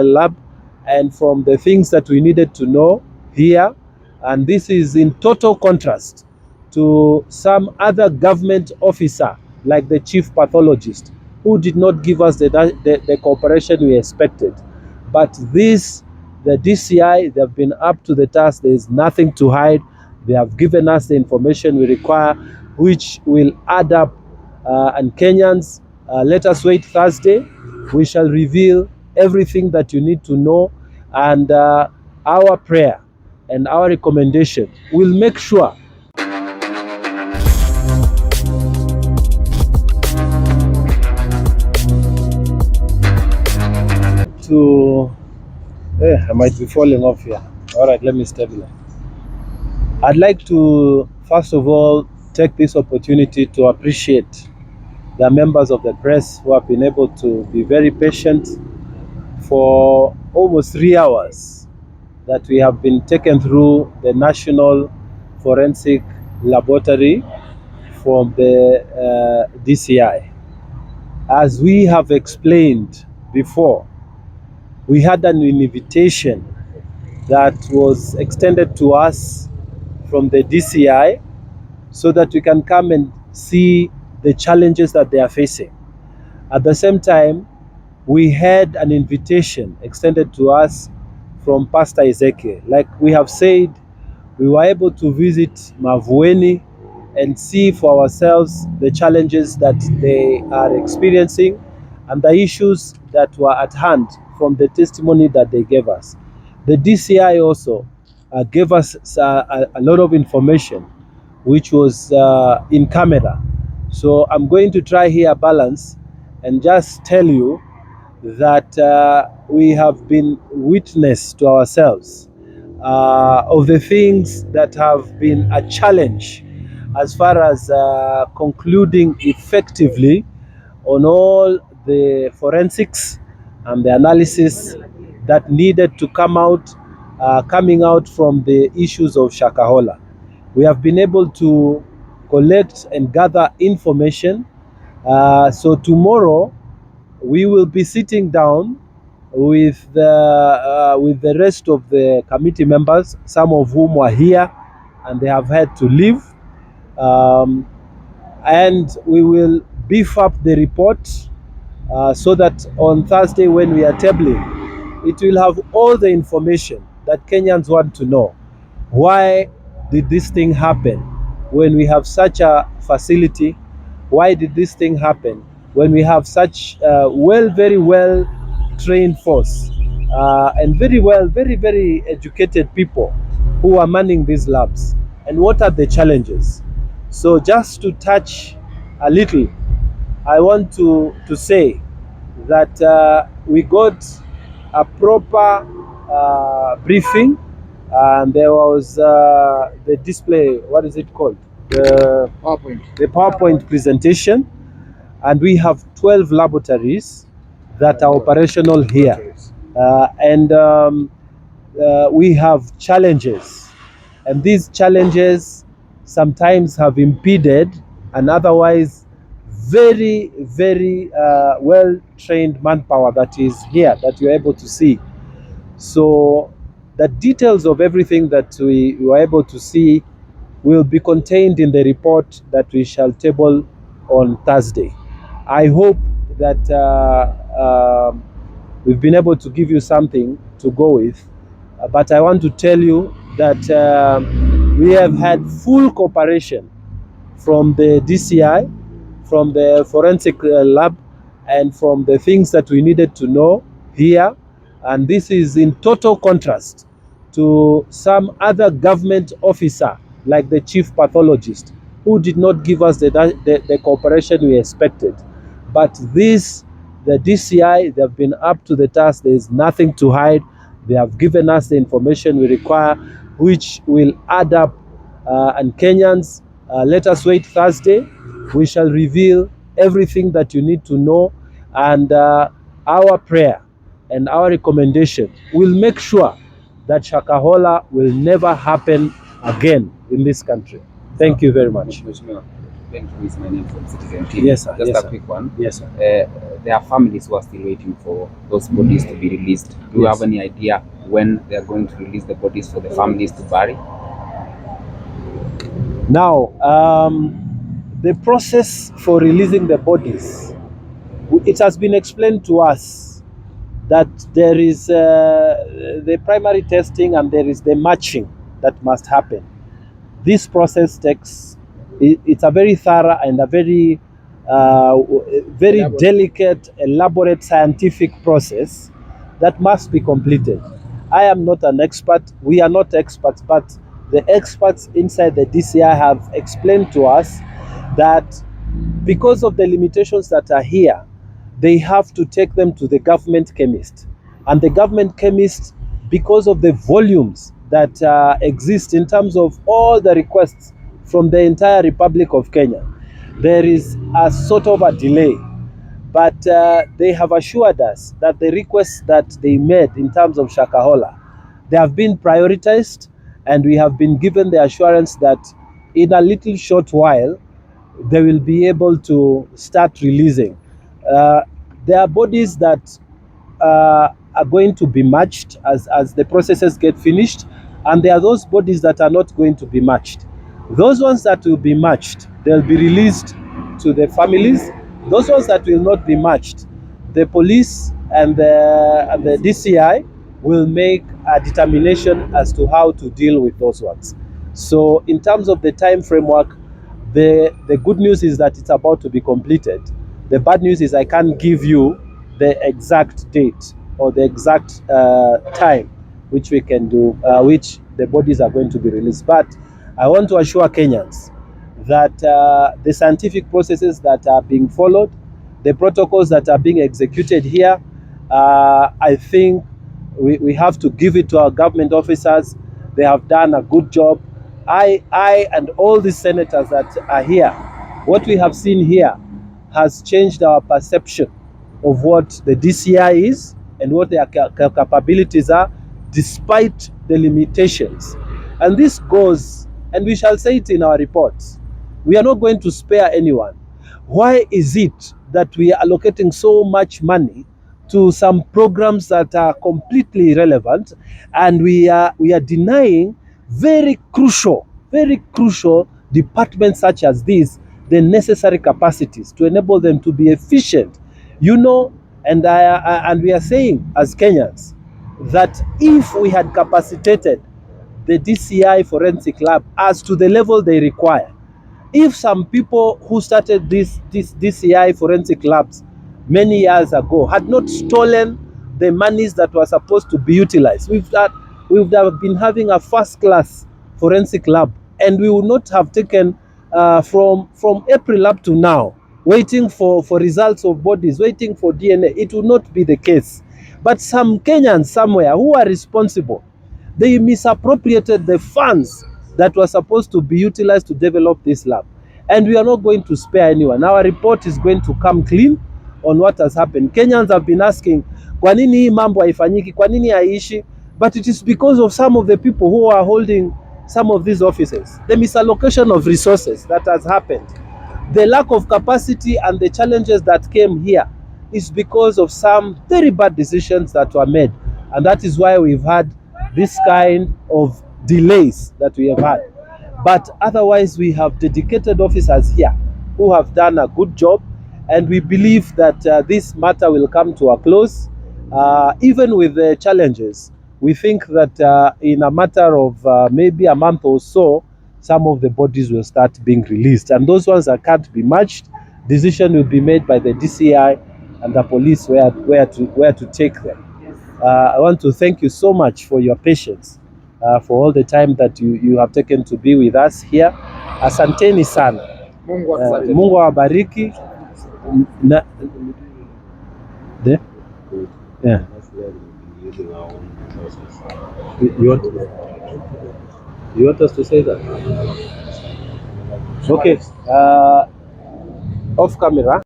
lab and from the things that we needed to know here. And this is in total contrast to some other government officer like the chief pathologist, who did not give us the cooperation we expected. But the DCI, they've been up to the task. There is nothing to hide. They have given us the information we require, which will add up. And Kenyans, let us wait Thursday. We shall reveal everything that you need to know. And our prayer and our recommendation will make sure I might be falling off here. All right, let me stabilize. I'd like to, first of all, take this opportunity to appreciate the members of the press who have been able to be very patient for almost 3 hours that we have been taken through the National Forensic Laboratory from the DCI. As we have explained before, we had an invitation that was extended to us from the DCI so that we can come and see the challenges that they are facing. At the same time, we had an invitation extended to us from Pastor Ezekiel. Like we have said, we were able to visit Mavueni and see for ourselves the challenges that they are experiencing and the issues that were at hand from the testimony that they gave us. The DCI also gave us a lot of information, which was in camera. So I'm going to try here balance and just tell you that we have been witness to ourselves of the things that have been a challenge as far as concluding effectively on all the forensics and the analysis that needed to coming out from the issues of Shakahola. We have been able to collect and gather information. So tomorrow we will be sitting down with the rest of the committee members, some of whom were here and they have had to leave. And we will beef up the report so that on Thursday when we are tabling, it will have all the information that Kenyans want to know. Why did this thing happen when we have such a facility? Why did this thing happen when we have such very well trained force and very educated people who are manning these labs? And what are the challenges? So just to touch a little, I want to say that we got a proper briefing, and there was the display, what is it called? The PowerPoint presentation, and we have 12 laboratories that are operational here. And we have challenges, and these challenges sometimes have impeded an otherwise very well-trained manpower that is here, that you're able to see. So the details of everything that we were able to see will be contained in the report that we shall table on Thursday. I hope that we've been able to give you something to go with, but I want to tell you that we have had full cooperation from the DCI, from the forensic lab, and from the things that we needed to know here. And this is in total contrast to some other government officer like the chief pathologist, who did not give us the cooperation we expected. But the DCI, they've been up to the task. There is nothing to hide. They have given us the information we require, which will add up. And Kenyans, let us wait Thursday. We shall reveal everything that you need to know. And our prayer and our recommendation will make sure that Shakahola will never happen again in this country. Thank you very much. Ben is my name from Citizen TV. Yes, sir. Just Yes, a quick one. Yes, sir. There are families who are still waiting for those bodies to be released. Do you have any idea when they are going to release the bodies for the families to bury? Now, the process for releasing the bodies, it has been explained to us that there is the primary testing and there is the matching that must happen. This process takes, it's a very thorough and a very delicate, elaborate scientific process that must be completed. I am not an expert, we are not experts, but the experts inside the DCI have explained to us that because of the limitations that are here, they have to take them to the government chemist. And the government chemist, because of the volumes that exist in terms of all the requests from the entire Republic of Kenya, there is a sort of a delay. But they have assured us that the requests that they made in terms of Shakahola, they have been prioritized, and we have been given the assurance that in a little short while, they will be able to start releasing. There are bodies that are going to be matched as the processes get finished, and there are those bodies that are not going to be matched. Those ones that will be matched, they'll be released to the families. Those ones that will not be matched, the police and the DCI will make a determination as to how to deal with those ones. So in terms of the time framework, the good news is that it's about to be completed. The bad news is I can't give you the exact date or the exact time which we can do, which the bodies are going to be released. But I want to assure Kenyans that the scientific processes that are being followed, the protocols that are being executed here, I think we have to give it to our government officers. They have done a good job. I and all the senators that are here, what we have seen here has changed our perception of what the DCI is and what their capabilities are, despite the limitations. And this goes, and we shall say it in our reports, we are not going to spare anyone. Why is it that we are allocating so much money to some programs that are completely irrelevant, and we are denying very crucial departments such as this the necessary capacities to enable them to be efficient? You know, and we are saying as Kenyans that if we had capacitated the DCI forensic lab as to the level they require, if some people who started this DCI forensic labs many years ago had not stolen the monies that were supposed to be utilized, we would have been having a first-class forensic lab, and we would not have taken from April up to now, waiting for results of bodies, waiting for DNA. It would not be the case. But some Kenyans somewhere who are responsible, they misappropriated the funds that were supposed to be utilized to develop this lab. And we are not going to spare anyone. Our report is going to come clean on what has happened. Kenyans have been asking, kwa nini hii mambo haifanyiki? Kwa nini haiishi? But it is because of some of the people who are holding some of these offices. The misallocation of resources that has happened. The lack of capacity and the challenges that came here is because of some very bad decisions that were made. And that is why we've had this kind of delays that we have had. But otherwise, we have dedicated officers here who have done a good job, and we believe that this matter will come to a close. Even with the challenges, we think that in a matter of maybe a month or so, some of the bodies will start being released. And those ones that can't be matched, decision will be made by the DCI and the police where to take them. I want to thank you so much for your patience, for all the time that you have taken to be with us here. Asanteni sana. Mungu awabariki. Yeah. You want us to say that? Okay. Off camera.